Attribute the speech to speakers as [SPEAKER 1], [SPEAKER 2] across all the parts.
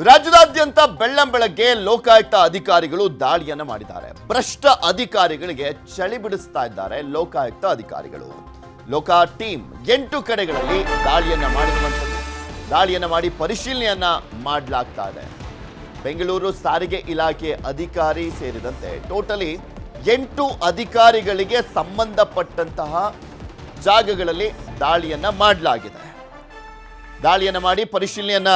[SPEAKER 1] ರಾಜ್ಯದಾದ್ಯಂತ ಬೆಳ್ಳಂಬೆಳಗ್ಗೆ ಲೋಕಾಯುಕ್ತ ಅಧಿಕಾರಿಗಳು ದಾಳಿಯನ್ನ ಮಾಡಿದ್ದಾರೆ. ಭ್ರಷ್ಟ ಅಧಿಕಾರಿಗಳಿಗೆ ಚಳಿ ಬಿಡಿಸ್ತಾ ಇದ್ದಾರೆ ಲೋಕಾಯುಕ್ತ ಅಧಿಕಾರಿಗಳು. ಲೋಕಾ ಟೀಮ್ 8 ಕಡೆಗಳಲ್ಲಿ ದಾಳಿಯನ್ನ ಮಾಡಿ ಪರಿಶೀಲನೆಯನ್ನ ಮಾಡಲಾಗ್ತಾ ಇದೆ. ಬೆಂಗಳೂರು ಸಾರಿಗೆ ಇಲಾಖೆ ಅಧಿಕಾರಿ ಸೇರಿದಂತೆ ಟೋಟಲಿ 8 ಅಧಿಕಾರಿಗಳಿಗೆ ಸಂಬಂಧಪಟ್ಟಂತಹ ಜಾಗಗಳಲ್ಲಿ ದಾಳಿಯನ್ನ ಮಾಡಲಾಗಿದೆ. ದಾಳಿಯನ್ನ ಮಾಡಿ ಪರಿಶೀಲನೆಯನ್ನ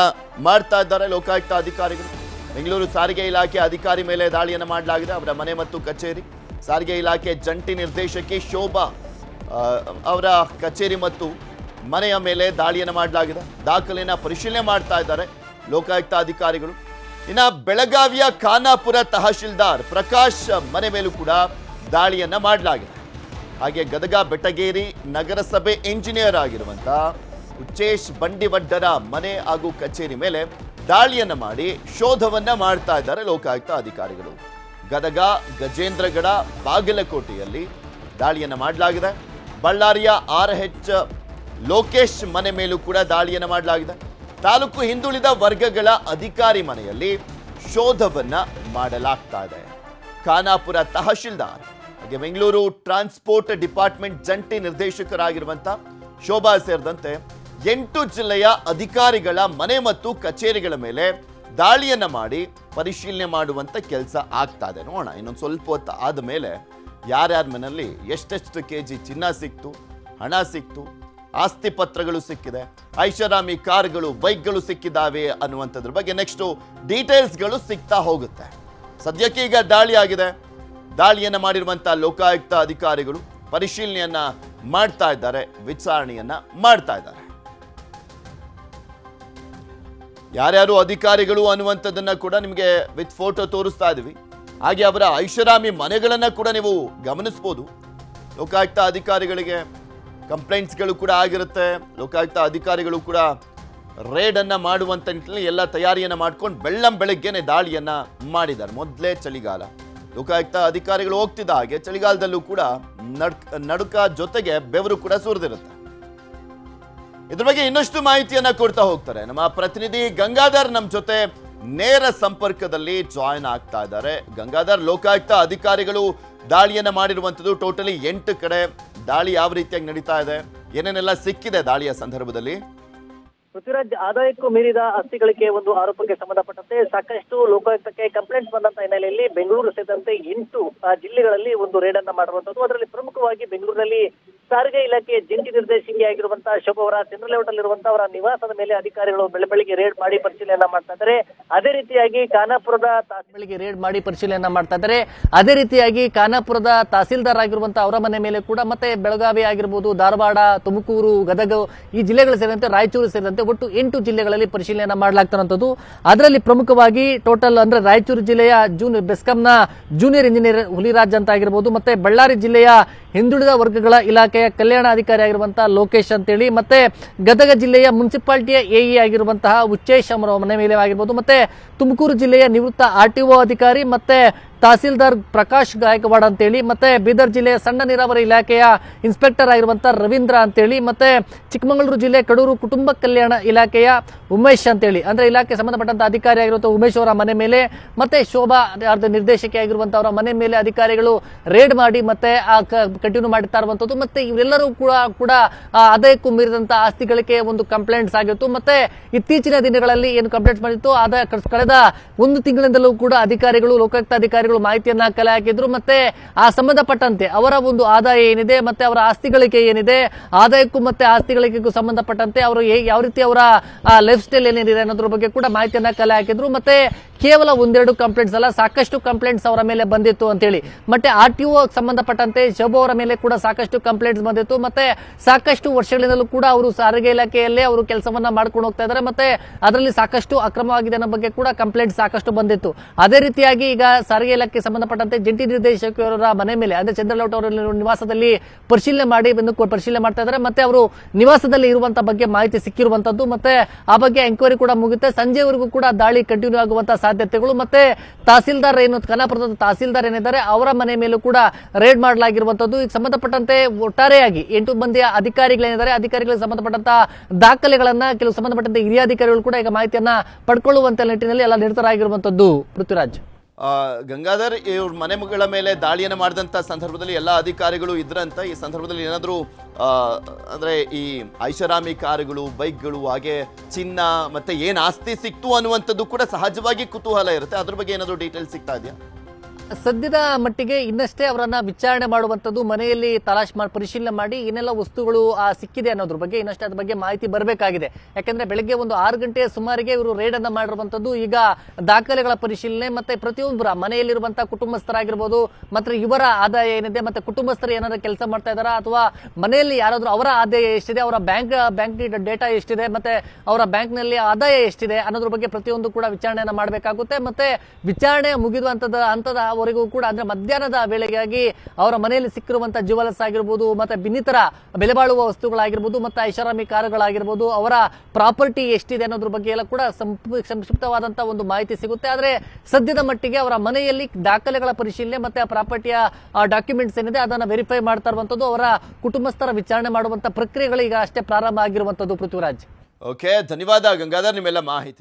[SPEAKER 1] ಮಾಡ್ತಾ ಇದ್ದಾರೆ ಲೋಕಾಯುಕ್ತ ಅಧಿಕಾರಿಗಳು. ಬೆಂಗಳೂರು ಸಾರಿಗೆ ಇಲಾಖೆ ಅಧಿಕಾರಿ ಮೇಲೆ ದಾಳಿಯನ್ನ ಮಾಡಲಾಗಿದೆ. ಅವರ ಮನೆ ಮತ್ತು ಕಚೇರಿ, ಸಾರಿಗೆ ಇಲಾಖೆ ಜಂಟಿ ನಿರ್ದೇಶಕಿ ಶೋಭಾ ಅವರ ಕಚೇರಿ ಮತ್ತು ಮನೆಯ ಮೇಲೆ ದಾಳಿಯನ್ನ ಮಾಡಲಾಗಿದೆ. ದಾಖಲೆಯನ್ನ ಪರಿಶೀಲನೆ ಮಾಡ್ತಾ ಇದ್ದಾರೆ ಲೋಕಾಯುಕ್ತ ಅಧಿಕಾರಿಗಳು. ಇನ್ನು ಬೆಳಗಾವಿಯ ಖಾನಾಪುರ ತಹಶೀಲ್ದಾರ್ ಪ್ರಕಾಶ್ ಮನೆ ಮೇಲೂ ಕೂಡ ದಾಳಿಯನ್ನ ಮಾಡಲಾಗಿದೆ. ಹಾಗೆ ಗದಗ ಬೆಟಗೇರಿ ನಗರಸಭೆ ಇಂಜಿನಿಯರ್ ಆಗಿರುವಂತ ಉಚ್ಚೇಶ್ ಬಂಡಿವಡ್ಡರ ಮನೆ ಹಾಗೂ ಕಚೇರಿ ಮೇಲೆ ದಾಳಿಯನ್ನ ಮಾಡಿ ಶೋಧವನ್ನ ಮಾಡ್ತಾ ಇದ್ದಾರೆ ಲೋಕಾಯುಕ್ತ ಅಧಿಕಾರಿಗಳು. ಗದಗ, ಗಜೇಂದ್ರಗಡ, ಬಾಗಲಕೋಟೆಯಲ್ಲಿ ದಾಳಿಯನ್ನ ಮಾಡಲಾಗಿದೆ. ಬಳ್ಳಾರಿಯ RH ಲೋಕೇಶ್ ಮನೆ ಮೇಲೂ ಕೂಡ ದಾಳಿಯನ್ನ ಮಾಡಲಾಗಿದೆ. ತಾಲೂಕು ಹಿಂದುಳಿದ ವರ್ಗಗಳ ಅಧಿಕಾರಿ ಮನೆಯಲ್ಲಿ ಶೋಧವನ್ನ ಮಾಡಲಾಗ್ತಾ ಇದೆ. ಖಾನಾಪುರ ತಹಶೀಲ್ದಾರ್ ಹಾಗೆ ಬೆಂಗಳೂರು ಟ್ರಾನ್ಸ್ಪೋರ್ಟ್ ಡಿಪಾರ್ಟ್ಮೆಂಟ್ ಜಂಟಿ ನಿರ್ದೇಶಕರಾಗಿರುವಂತ ಶೋಭಾ ಸೇರಿದಂತೆ 8 ಜಿಲ್ಲೆಯ ಅಧಿಕಾರಿಗಳ ಮನೆ ಮತ್ತು ಕಚೇರಿಗಳ ಮೇಲೆ ದಾಳಿಯನ್ನ ಮಾಡಿ ಪರಿಶೀಲನೆ ಮಾಡುವಂತ ಕೆಲಸ ಆಗ್ತಾ ಇದೆ. ನೋಡೋಣ ಇನ್ನೊಂದು ಸ್ವಲ್ಪ ಹೊತ್ತು ಆದಮೇಲೆ ಯಾರ್ಯಾರ ಮನೆಯಲ್ಲಿ ಎಷ್ಟೆಷ್ಟು kg ಚಿನ್ನ ಸಿಕ್ತು, ಹಣ ಸಿಕ್ತು, ಆಸ್ತಿ ಪತ್ರಗಳು ಸಿಕ್ಕಿದೆ, ಐಷಾರಾಮಿ ಕಾರ್ಗಳು, ಬೈಕ್ಗಳು ಸಿಕ್ಕಿದ್ದಾವೆ ಅನ್ನುವಂಥದ್ರ ಬಗ್ಗೆ ನೆಕ್ಸ್ಟ್ ಡೀಟೇಲ್ಸ್ಗಳು ಸಿಗ್ತಾ ಹೋಗುತ್ತೆ. ಸದ್ಯಕ್ಕೆ ಈಗ ದಾಳಿ ಆಗಿದೆ. ದಾಳಿಯನ್ನ ಮಾಡಿರುವಂತ ಲೋಕಾಯುಕ್ತ ಅಧಿಕಾರಿಗಳು ಪರಿಶೀಲನೆಯನ್ನ ಮಾಡ್ತಾ ಇದ್ದಾರೆ, ವಿಚಾರಣೆಯನ್ನ ಮಾಡ್ತಾ ಇದ್ದಾರೆ. ಯಾರ್ಯಾರು ಅಧಿಕಾರಿಗಳು ಅನ್ನುವಂಥದ್ದನ್ನ ಕೂಡ ನಿಮಗೆ ವಿತ್ ಫೋಟೋ ತೋರಿಸ್ತಾ ಇದೀವಿ. ಹಾಗೆ ಅವರ ಐಷಾರಾಮಿ ಮನೆಗಳನ್ನ ಕೂಡ ನೀವು ಗಮನಿಸಬಹುದು. ಲೋಕಾಯುಕ್ತ ಅಧಿಕಾರಿಗಳಿಗೆ ಕಂಪ್ಲೇಂಟ್ಸ್ಗಳು ಕೂಡ ಆಗಿರುತ್ತೆ. ಲೋಕಾಯುಕ್ತ ಅಧಿಕಾರಿಗಳು ಕೂಡ ರೇಡ್ ಅನ್ನ ಮಾಡುವಂತ ನಿಟ್ಟಿನಲ್ಲಿ ಎಲ್ಲ ತಯಾರಿಯನ್ನ ಮಾಡ್ಕೊಂಡು ಬೆಳ್ಳಂಬೆಳಗ್ಗೆನೆ ದಾಳಿಯನ್ನ ಮಾಡಿದ್ದಾರೆ. ಮೊದಲೇ ಚಳಿಗಾಲ, ಲೋಕಾಯುಕ್ತ ಅಧಿಕಾರಿಗಳು ಹೋಗ್ತಿದ್ದ ಹಾಗೆ ಚಳಿಗಾಲದಲ್ಲೂ ಕೂಡ ನಡುಕ ಜೊತೆಗೆ ಬೆವರು ಕೂಡ ಸುರಿದಿರುತ್ತೆ. ಇದ್ರ ಬಗ್ಗೆ ಇನ್ನಷ್ಟು ಮಾಹಿತಿಯನ್ನ ಕೊಡ್ತಾ ಹೋಗ್ತಾರೆ ನಮ್ಮ ಪ್ರತಿನಿಧಿ ಗಂಗಾಧರ್. ನಮ್ಮ ಜೊತೆ ನೇರ ಸಂಪರ್ಕದಲ್ಲಿ ಜಾಯಿನ್ ಆಗ್ತಾ ಇದ್ದಾರೆ. ಗಂಗಾಧರ್, ಲೋಕಾಯುಕ್ತ ಅಧಿಕಾರಿಗಳು ದಾಳಿಯನ್ನ ಮಾಡಿರುವಂತದ್ದು ಟೋಟಲಿ 8 ಕಡೆ. ದಾಳಿ ಯಾವ ರೀತಿಯಾಗಿ ನಡೀತಾ ಇದೆ, ಏನೇನೆಲ್ಲ ಸಿಕ್ಕಿದೆ ದಾಳಿಯ ಸಂದರ್ಭದಲ್ಲಿ?
[SPEAKER 2] ಪೃಥ್ವಿರಾಜ್, ಆದಾಯಕ್ಕೂ ಮೀರಿದ ಆಸ್ತಿ ಗಳಿಕೆ ಒಂದು ಆರೋಪಕ್ಕೆ ಸಂಬಂಧಪಟ್ಟಂತೆ ಸಾಕಷ್ಟು ಲೋಕಾಯುಕ್ತಕ್ಕೆ ಕಂಪ್ಲೇಂಟ್ಸ್ ಬಂದಂತ ಹಿನ್ನೆಲೆಯಲ್ಲಿ ಬೆಂಗಳೂರು ಸೇರಿದಂತೆ 8 ಜಿಲ್ಲೆಗಳಲ್ಲಿ ಒಂದು ರೇಡ್ ಅನ್ನ ಮಾಡಿರುವಂತದ್ದು. ಅದರಲ್ಲಿ ಪ್ರಮುಖವಾಗಿ ಬೆಂಗಳೂರಿನಲ್ಲಿ ಸಾರಿಗೆ ಇಲಾಖೆ ಜಂಟಿ ನಿರ್ದೇಶಕಿ ಆಗಿರುವಂತಹ ಶೋಭಾ ಅವರ ಚಂದ್ರಲೇಔಟಲ್ಲಿರುವಂತಹ ಅವರ ನಿವಾಸದ ಮೇಲೆ ಅಧಿಕಾರಿಗಳು ಬೆಳಗ್ಗೆ ರೇಡ್ ಮಾಡಿ ಪರಿಶೀಲನೆ ಮಾಡ್ತಾ ಇದ್ದಾರೆ. ಅದೇ ರೀತಿಯಾಗಿ ಖಾನಾಪುರದ ಬೆಳಿಗ್ಗೆ ರೇಡ್ ಮಾಡಿ ಪರಿಶೀಲನೆ ಮಾಡ್ತಾ ಇದ್ದಾರೆ. ಅದೇ ರೀತಿಯಾಗಿ ಖಾನಾಪುರದ ತಹಸೀಲ್ದಾರ್ ಆಗಿರುವಂತಹ ಅವರ ಮನೆ ಮೇಲೆ ಕೂಡ, ಮತ್ತೆ ಬೆಳಗಾವಿ ಆಗಿರ್ಬೋದು, ಧಾರವಾಡ, ತುಮಕೂರು, ಗದಗ ಈ ಜಿಲ್ಲೆಗಳು ಸೇರಿದಂತೆ ರಾಯಚೂರು ಸೇರಿದಂತೆ ಒಟ್ಟು 8 ಜಿಲ್ಲೆಗಳಲ್ಲಿ ಪರಿಶೀಲನೆ ಮಾಡಲಾಗ್ತಿರುವಂತದ್ದು. ಅದರಲ್ಲಿ ಪ್ರಮುಖವಾಗಿ ಟೋಟಲ್ ಅಂದ್ರೆ ರಾಯಚೂರು ಜಿಲ್ಲೆಯ ಬೆಸ್ಕಾಂನ ಜೂನಿಯರ್ ಇಂಜಿನಿಯರ್ ಹುಲಿರಾಜ್ ಅಂತ ಆಗಿರ್ಬೋದು, ಮತ್ತೆ ಬಳ್ಳಾರಿ ಜಿಲ್ಲೆಯ ಹಿಂದುಳಿದ ವರ್ಗಗಳ ಇಲಾಖೆಯ ಕಲ್ಯಾಣ ಅಧಿಕಾರಿ ಆಗಿರುವಂತಹ ಲೋಕೇಶ್ ಅಂತೇಳಿ, ಮತ್ತೆ ಗದಗ ಜಿಲ್ಲೆಯ ಮುನ್ಸಿಪಾಲಿಟಿಯ AE ಆಗಿರುವಂತಹ ಉಚ್ಚೇಶ್ ಅವರ ಮನೆ ಮೇಲೆ ಆಗಿರ್ಬೋದು, ಮತ್ತೆ ತುಮಕೂರು ಜಿಲ್ಲೆಯ ನಿವೃತ್ತ RTO ಅಧಿಕಾರಿ ಮತ್ತೆ ತಹಸೀಲ್ದಾರ್ ಪ್ರಕಾಶ್ ಗಾಯಕವಾಡ್ ಅಂತೇಳಿ, ಮತ್ತೆ ಬೀದರ್ ಜಿಲ್ಲೆಯ ಸಣ್ಣ ನೀರಾವರಿ ಇಲಾಖೆಯ ಇನ್ಸ್ಪೆಕ್ಟರ್ ಆಗಿರುವಂತಹ ರವೀಂದ್ರ ಅಂತೇಳಿ, ಮತ್ತೆ ಚಿಕ್ಕಮಗಳೂರು ಜಿಲ್ಲೆ ಕಡೂರು ಕುಟುಂಬ ಕಲ್ಯಾಣ ಇಲಾಖೆಯ ಉಮೇಶ್ ಅಂತೇಳಿ ಅಂದ್ರೆ ಇಲಾಖೆ ಸಂಬಂಧಪಟ್ಟಂತ ಅಧಿಕಾರಿ ಆಗಿರುವಂತಹ ಉಮೇಶ್ ಅವರ ಮನೆ ಮೇಲೆ, ಮತ್ತೆ ಶೋಭಾ ನಿರ್ದೇಶಕಿ ಆಗಿರುವಂತವರ ಮನೆ ಮೇಲೆ ಅಧಿಕಾರಿಗಳು ರೇಡ್ ಮಾಡಿ ಮತ್ತೆ ಕಂಟಿನ್ಯೂ ಮಾಡ್ತಾ ಇರುವಂತದ್ದು. ಮತ್ತೆ ಇವರೆಲ್ಲರೂ ಕೂಡ ಆದಾಯಕ್ಕೂ ಮೀರಿದಂತ ಆಸ್ತಿ ಗಳಿಕೆ ಒಂದು ಕಂಪ್ಲೇಂಟ್ಸ್ ಆಗಿತ್ತು. ಮತ್ತೆ ಇತ್ತೀಚಿನ ದಿನಗಳಲ್ಲಿ ಏನು ಕಂಪ್ಲೇಂಟ್ಸ್ ಮಾಡಿತ್ತು, ಕಳೆದ 1 ತಿಂಗಳಿಂದಲೂ ಕೂಡ ಅಧಿಕಾರಿಗಳು, ಲೋಕಾಯುಕ್ತ ಅಧಿಕಾರಿಗಳು ಮಾಹಿತಿಯನ್ನ ಕಲೆ ಹಾಕಿದ್ರು. ಮತ್ತೆ ಆ ಸಂಬಂಧಪಟ್ಟಂತೆ ಅವರ ಒಂದು ಆದಾಯ ಏನಿದೆ, ಮತ್ತೆ ಅವರ ಆಸ್ತಿಗಳಿಕೆ ಏನಿದೆ, ಆದಾಯಕ್ಕೂ ಮತ್ತೆ ಆಸ್ತಿಗಳಿಕೆಗೂ ಸಂಬಂಧಪಟ್ಟಂತೆ ಅವರು ಯಾವ ರೀತಿ ಅವರ ಲೈಫ್ ಸ್ಟೈಲ್ ಏನಿದೆ ಅನ್ನೋದ್ರ ಬಗ್ಗೆ ಕೂಡ ಮಾಹಿತಿಯನ್ನ ಕಲೆ ಹಾಕಿದ್ರು. ಮತ್ತೆ ಕೇವಲ 1-2 ಕಂಪ್ಲೇಂಟ್ಸ್ ಅಲ್ಲ, ಸಾಕಷ್ಟು ಕಂಪ್ಲೇಂಟ್ಸ್ ಅವರ ಮೇಲೆ ಬಂದಿತ್ತು ಅಂತೇಳಿ. ಮತ್ತೆ RTO ಸಂಬಂಧಪಟ್ಟಂತೆ ಶೋಭಾ ಅವರ ಮೇಲೆ ಕೂಡ ಸಾಕಷ್ಟು ಕಂಪ್ಲೇಂಟ್ಸ್ ಬಂದಿತ್ತು. ಮತ್ತೆ ಸಾಕಷ್ಟು ವರ್ಷಗಳಿಂದಲೂ ಕೂಡ ಅವರು ಸಾರಿಗೆ ಇಲಾಖೆಯಲ್ಲೇ ಅವರು ಕೆಲಸವನ್ನ ಮಾಡ್ಕೊಂಡು ಹೋಗ್ತಾ ಇದ್ದಾರೆ. ಮತ್ತೆ ಅದರಲ್ಲಿ ಸಾಕಷ್ಟು ಅಕ್ರಮವಾಗಿದೆ ಅನ್ನೋ ಬಗ್ಗೆ ಕೂಡ ಕಂಪ್ಲೇಂಟ್ ಸಾಕಷ್ಟು ಬಂದಿತ್ತು. ಅದೇ ರೀತಿಯಾಗಿ ಈಗ ಸಾರಿಗೆ
[SPEAKER 3] ಇಲಾಖೆಗೆ ಸಂಬಂಧಪಟ್ಟಂತೆ ಜಂಟಿ ನಿರ್ದೇಶಕರ ಮನೆ ಮೇಲೆ ಅಂದ್ರೆ ಚಂದ್ರಲೌಟ್ ಅವರ ನಿವಾಸದಲ್ಲಿ ಪರಿಶೀಲನೆ ಮಾಡಿ ಪರಿಶೀಲನೆ ಮಾಡ್ತಾ ಇದ್ದಾರೆ. ಮತ್ತೆ ಅವರು ನಿವಾಸದಲ್ಲಿ ಇರುವಂತಹ ಬಗ್ಗೆ ಮಾಹಿತಿ ಸಿಕ್ಕಿರುವಂತದ್ದು, ಮತ್ತೆ ಆ ಬಗ್ಗೆ ಎಂಕ್ವೈರಿ ಕೂಡ ಮುಗುತ್ತೆ. ಸಂಜೆವರೆಗೂ ಕೂಡ ದಾಳಿ ಕಂಟಿನ್ಯೂ ಆಗುವಂತಹ ಸಾಧ್ಯತೆಗಳು, ಮತ್ತೆ ತಹಸೀಲ್ದಾರ್ ಖಾನಾಪುರದ ತಹಸೀಲ್ದಾರ್ ಏನಿದ್ದಾರೆ ಅವರ ಮನೆ ಮೇಲೂ ಕೂಡ ರೇಡ್ ಮಾಡಲಾಗಿರುವಂತದ್ದು. ಈಗ ಸಂಬಂಧಪಟ್ಟಂತೆ ಒಟ್ಟಾರೆಯಾಗಿ 8 ಮಂದಿಯ ಅಧಿಕಾರಿಗಳೇನಿದ್ದಾರೆ ಅಧಿಕಾರಿಗಳಿಗೆ ಸಂಬಂಧಪಟ್ಟಂತಹ ದಾಖಲೆಗಳನ್ನ ಕೆಲವು ಸಂಬಂಧಪಟ್ಟಂತೆ ಹಿರಿಯ ಅಧಿಕಾರಿಗಳು ಕೂಡ ಈಗ ಮಾಹಿತಿಯನ್ನ ಪಡ್ಕೊಳ್ಳುವಂತ ನಿಟ್ಟಿನಲ್ಲಿ ಎಲ್ಲ ನಿರತರಾಗಿರುವಂತದ್ದು. ಪೃಥ್ವಿರಾಜ್,
[SPEAKER 1] ಗಂಗಾಧರ್, ಇವ್ರ ಮನೆಗಳ ಮೇಲೆ ದಾಳಿಯನ್ನು ಮಾಡಿದಂತ ಸಂದರ್ಭದಲ್ಲಿ ಎಲ್ಲ ಅಧಿಕಾರಿಗಳು ಇದ್ರಂತ. ಈ ಸಂದರ್ಭದಲ್ಲಿ ಏನಾದರೂ ಅಂದ್ರೆ ಈ ಐಷಾರಾಮಿ ಕಾರುಗಳು, ಬೈಕ್ಗಳು, ಹಾಗೆ ಚಿನ್ನ ಮತ್ತೆ ಏನ್ ಆಸ್ತಿ ಸಿಕ್ತು ಅನ್ನುವಂಥದ್ದು ಕೂಡ ಸಹಜವಾಗಿ ಕುತೂಹಲ ಇರುತ್ತೆ. ಅದ್ರ ಬಗ್ಗೆ ಏನಾದರೂ ಡೀಟೇಲ್ಸ್ ಸಿಗ್ತಾ ಇದೆಯಾ?
[SPEAKER 3] ಸದ್ಯದ ಮಟ್ಟಿಗೆ ಇನ್ನಷ್ಟೇ ಅವರನ್ನ ವಿಚಾರಣೆ ಮಾಡುವಂತದ್ದು, ಮನೆಯಲ್ಲಿ ತಲಾಶ್ ಪರಿಶೀಲನೆ ಮಾಡಿ ಏನೆಲ್ಲ ವಸ್ತುಗಳು ಸಿಕ್ಕಿದೆ ಅನ್ನೋದ್ರ ಬಗ್ಗೆ ಇನ್ನಷ್ಟೇ ಅದ್ರ ಬಗ್ಗೆ ಮಾಹಿತಿ ಬರಬೇಕಾಗಿದೆ. ಯಾಕಂದ್ರೆ ಬೆಳಗ್ಗೆ ಒಂದು 6 ಗಂಟೆಯ ಸುಮಾರಿಗೆ ಇವರು ರೇಡ್ ಅನ್ನ ಮಾಡಿರುವಂತದ್ದು. ಈಗ ದಾಖಲೆಗಳ ಪರಿಶೀಲನೆ ಮತ್ತೆ ಪ್ರತಿಯೊಬ್ಬರ ಮನೆಯಲ್ಲಿರುವಂತಹ ಕುಟುಂಬಸ್ಥರಾಗಿರ್ಬೋದು, ಮತ್ತೆ ಇವರ ಆದಾಯ ಏನಿದೆ, ಮತ್ತೆ ಕುಟುಂಬಸ್ಥರು ಏನಾದ್ರು ಕೆಲಸ ಮಾಡ್ತಾ ಇದಾರಾ ಅಥವಾ ಮನೆಯಲ್ಲಿ ಯಾರಾದ್ರೂ ಅವರ ಆದಾಯ ಎಷ್ಟಿದೆ, ಅವರ ಬ್ಯಾಂಕ್ ಡೇಟಾ ಎಷ್ಟಿದೆ, ಮತ್ತೆ ಅವರ ಬ್ಯಾಂಕ್ ನಲ್ಲಿ ಆದಾಯ ಎಷ್ಟಿದೆ ಅನ್ನೋದ್ರ ಬಗ್ಗೆ ಪ್ರತಿಯೊಂದು ಕೂಡ ವಿಚಾರಣೆಯನ್ನ ಮಾಡಬೇಕಾಗುತ್ತೆ. ಮತ್ತೆ ವಿಚಾರಣೆ ಮುಗಿದುವಂತದವರೆಗೂ ಕೂಡ ಅಂದ್ರೆ ಮಧ್ಯಾಹ್ನದ ವೇಳೆಗಾಗಿ ಅವರ ಮನೆಯಲ್ಲಿ ಸಿಕ್ಕಿರುವಂತಹ ಜ್ಯುವೆಲರ್ಸ್ ಆಗಿರ್ಬೋದು, ಮತ್ತೆ ಇನ್ನಿತರ ಬೆಲೆ ಬಾಳುವ ವಸ್ತುಗಳಾಗಿರ್ಬೋದು, ಮತ್ತೆ ಐಷಾರಾಮಿ ಕಾರುಗಳಾಗಿರ್ಬೋದು, ಅವರ ಪ್ರಾಪರ್ಟಿ ಎಷ್ಟಿದೆ ಅನ್ನೋದ್ರ ಬಗ್ಗೆ ಎಲ್ಲ ಕೂಡ ಸಂಕ್ಷಿಪ್ತವಾದಂತಹ ಒಂದು ಮಾಹಿತಿ ಸಿಗುತ್ತೆ. ಆದ್ರೆ ಸದ್ಯದ ಮಟ್ಟಿಗೆ ಅವರ ಮನೆಯಲ್ಲಿ ದಾಖಲೆಗಳ ಪರಿಶೀಲನೆ ಮತ್ತೆ ಆ ಪ್ರಾಪರ್ಟಿಯ ಡಾಕ್ಯುಮೆಂಟ್ಸ್ ಏನಿದೆ ಅದನ್ನ ವೆರಿಫೈ ಮಾಡ್ತಾ ಇರುವಂತದ್ದು, ಅವರ ಕುಟುಂಬಸ್ಥರ ವಿಚಾರಣೆ ಮಾಡುವಂತ ಪ್ರಕ್ರಿಯೆಗಳು ಈಗ ಅಷ್ಟೇ ಪ್ರಾರಂಭ ಆಗಿರುವಂತದ್ದು. ಪೃಥ್ವಿರಾಜ್,
[SPEAKER 1] ಓಕೆ, ಧನ್ಯವಾದ ಗಂಗಾಧರ್ ನಿಮ್ಮೆಲ್ಲ ಮಾಹಿತಿ.